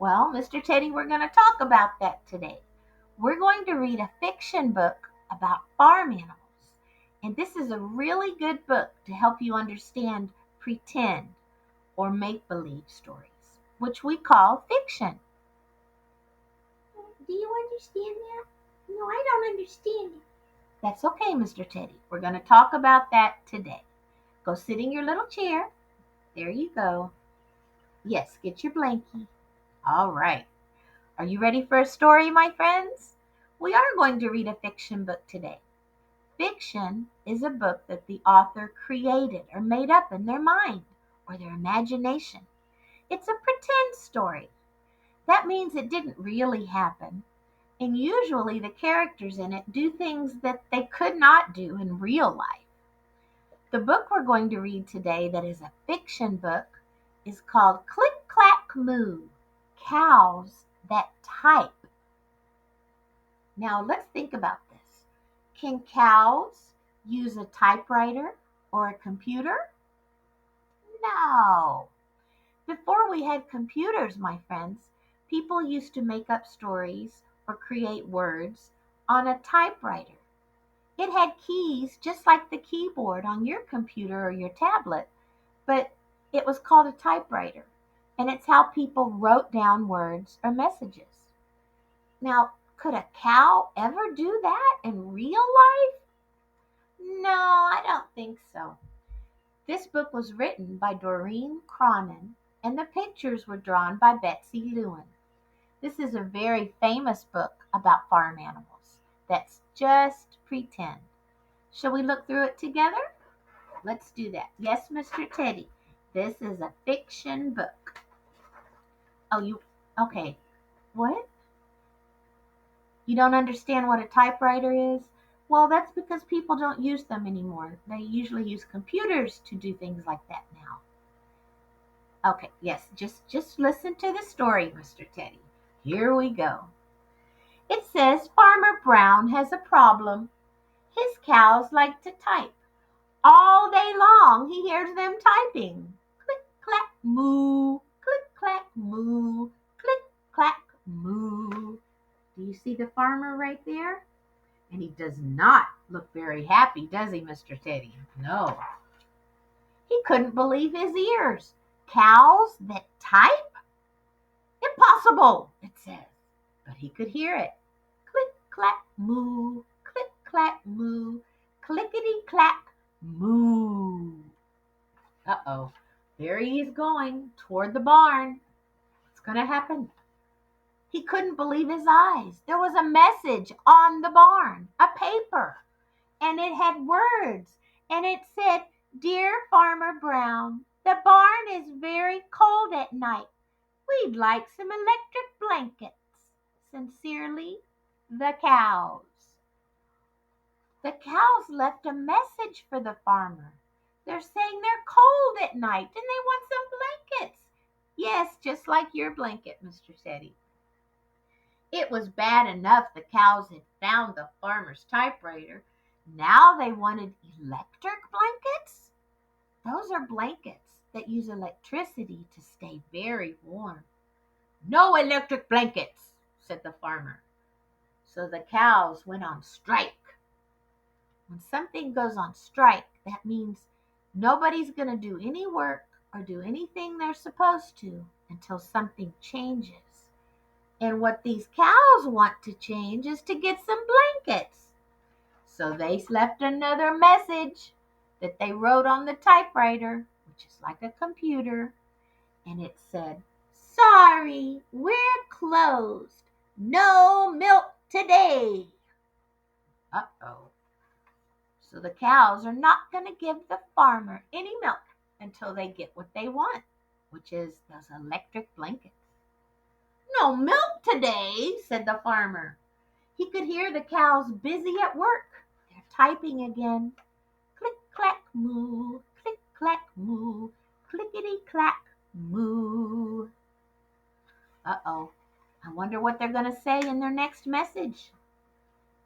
Well, Mr. Teddy, we're going to talk about that today. We're going to read a fiction book about farm animals. And this is a really good book to help you understand pretend or make believe stories, which we call fiction. Do you understand that? No, I don't understand it. That's okay, Mr. Teddy. We're going to talk about that today. Go sit in your little chair. There you go. Yes, get your blankie. All right. Are you ready for a story, my friends? We are going to read a fiction book today. Fiction is a book that the author created or made up in their mind or their imagination. It's a pretend story. That means it didn't really happen. And usually the characters in it do things that they could not do in real life. The book we're going to read today, that is a fiction book, is called Click, Clack, Moo, Cows That Type. Now let's think about this. Can cows use a typewriter or a computer? No. Before we had computers, my friends, people used to make up stories or create words on a typewriter. It had keys just like the keyboard on your computer or your tablet, but it was called a typewriter, and it's how people wrote down words or messages. Now, could a cow ever do that in real life? No, I don't think so. This book was written by Doreen Cronin, and the pictures were drawn by Betsy Lewin. This is a very famous book about farm animals. That's just pretend. Shall we look through it together? Let's do that. Yes, Mr. Teddy. This is a fiction book. Oh, okay. What? You don't understand what a typewriter is? Well, that's because people don't use them anymore. They usually use computers to do things like that now. Okay, yes, just listen to the story, Mr. Teddy. Here we go. It says Farmer Brown has a problem. His cows like to type. All day long he hears them typing. Click, clack, moo. Click, clack, moo. Click, clack, moo. Do you see the farmer right there? And he does not look very happy, does he, Mr. Teddy? No. He couldn't believe his ears. Cows that type? Impossible, it says. But he could hear it. Click, clack, moo. Click, clack, moo. Clickety, clack, moo. Uh-oh. There he is going toward the barn. What's going to happen? He couldn't believe his eyes. There was a message on the barn, a paper, and it had words, and it said, "Dear Farmer Brown, the barn is very cold at night. We'd like some electric blankets. Sincerely, the cows." The cows left a message for the farmer. They're saying they're cold at night and they want some blankets. Yes, just like your blanket, Mr. Teddy. It was bad enough the cows had found the farmer's typewriter. Now they wanted electric blankets? Those are blankets that use electricity to stay very warm. No electric blankets, said the farmer. So the cows went on strike. When something goes on strike, that means nobody's going to do any work or do anything they're supposed to until something changes. And what these cows want to change is to get some blankets. So they left another message that they wrote on the typewriter, which is like a computer, and it said, "Sorry, we're closed. No milk today." Uh-oh. So the cows are not going to give the farmer any milk until they get what they want, which is those electric blankets. "No milk today," said the farmer. He could hear the cows busy at work. They're typing again. Click, clack, moo. Click, clack, moo. Clickety, clack, moo. Uh-oh. I wonder what they're going to say in their next message.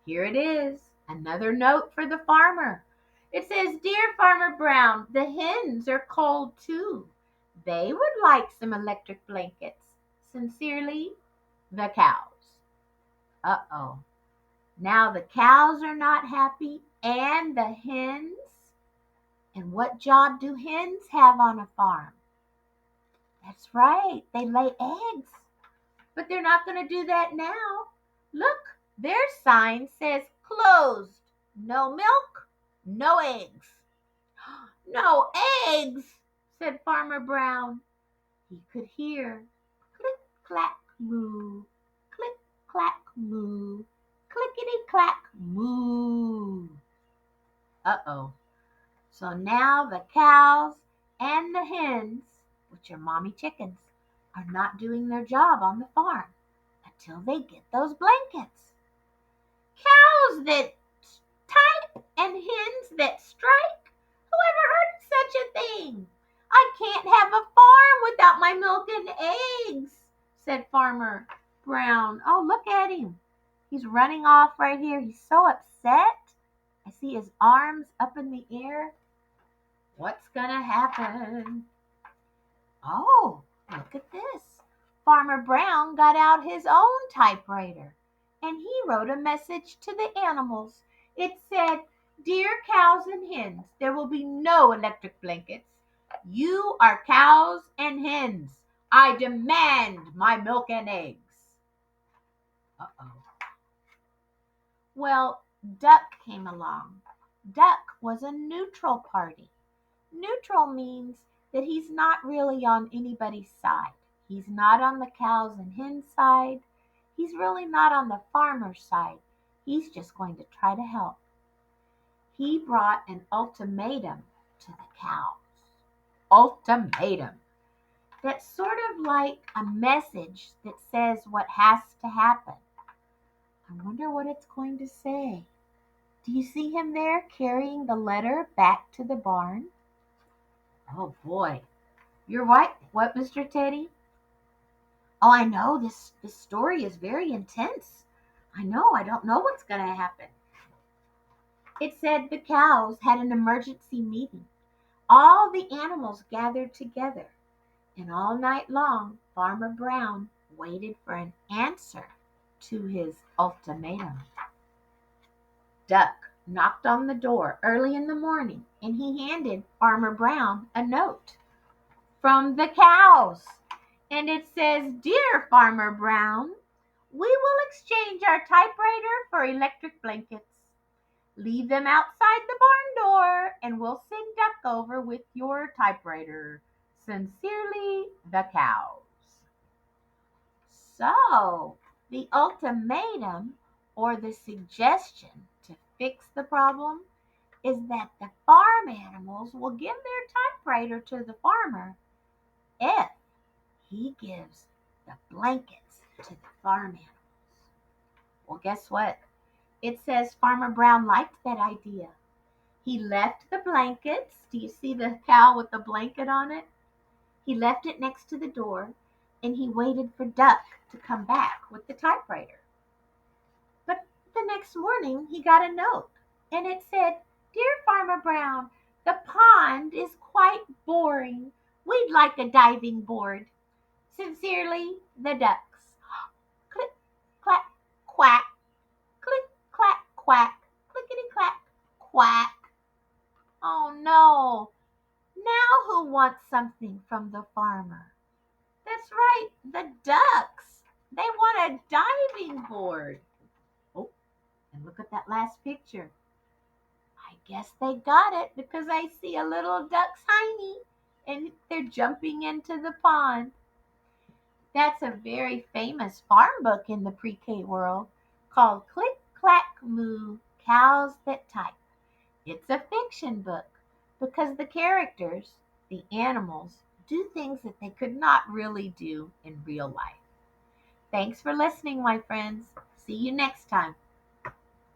Here it is. Another note for the farmer. It says, "Dear Farmer Brown, the hens are cold too. They would like some electric blankets. Sincerely, the cows. Uh-oh. Now the cows are not happy and the hens. And what job do hens have on a farm? That's right, they lay eggs. But they're not going to do that now. Look, their sign says closed. No milk, no eggs. No eggs, said Farmer Brown. He could hear click, clack, moo, click, clack, moo, clickety, clack, moo. Uh-oh. So now the cows and the hens, which are mommy chickens, are not doing their job on the farm until they get those blankets. Cows that type and hens that strike? Who ever heard of such a thing? I can't have a farm without my milk and eggs, said Farmer Brown. Oh, look at him. He's running off right here. He's so upset. I see his arms up in the air. What's gonna happen? Oh, look at this. Farmer Brown got out his own typewriter and he wrote a message to the animals. It said, "Dear cows and hens, there will be no electric blankets. You are cows and hens. I demand my milk and eggs." Uh-oh. Well, Duck came along. Duck was a neutral party. Neutral means that he's not really on anybody's side. He's not on the cows and hens side. He's really not on the farmer's side. He's just going to try to help. He brought an ultimatum to the cows. Ultimatum. That's sort of like a message that says what has to happen. I wonder what it's going to say. Do you see him there carrying the letter back to the barn? Oh boy. You're right. What, Mr. Teddy? Oh, I know. This story is very intense. I know. I don't know what's going to happen. It said the cows had an emergency meeting. All the animals gathered together. And all night long, Farmer Brown waited for an answer to his ultimatum. Duck knocked on the door early in the morning and he handed Farmer Brown a note from the cows. And it says, "Dear Farmer Brown, we will exchange our typewriter for electric blankets. Leave them outside the barn door and we'll send Duck over with your typewriter. Sincerely, the cows." So, the ultimatum or the suggestion to fix the problem is that the farm animals will give their typewriter to the farmer if he gives the blankets to the farm animals. Well, guess what? It says Farmer Brown liked that idea. He left the blankets. Do you see the cow with the blanket on it? He left it next to the door and he waited for Duck to come back with the typewriter. But the next morning he got a note and it said, "Dear Farmer Brown, the pond is quite boring. We'd like a diving board. Sincerely, the ducks." Click, clack, quack. Click, clack, quack. Clickety, clack, quack. Oh no. Now who wants something from the farmer? That's right, the ducks. They want a diving board. Oh, and look at that last picture. I guess they got it because I see a little duck's hiney and they're jumping into the pond. That's a very famous farm book in the pre-K world called Click, Clack, Moo, Cows That Type. It's a fiction book because the characters, the animals, do things that they could not really do in real life. Thanks for listening, my friends. See you next time.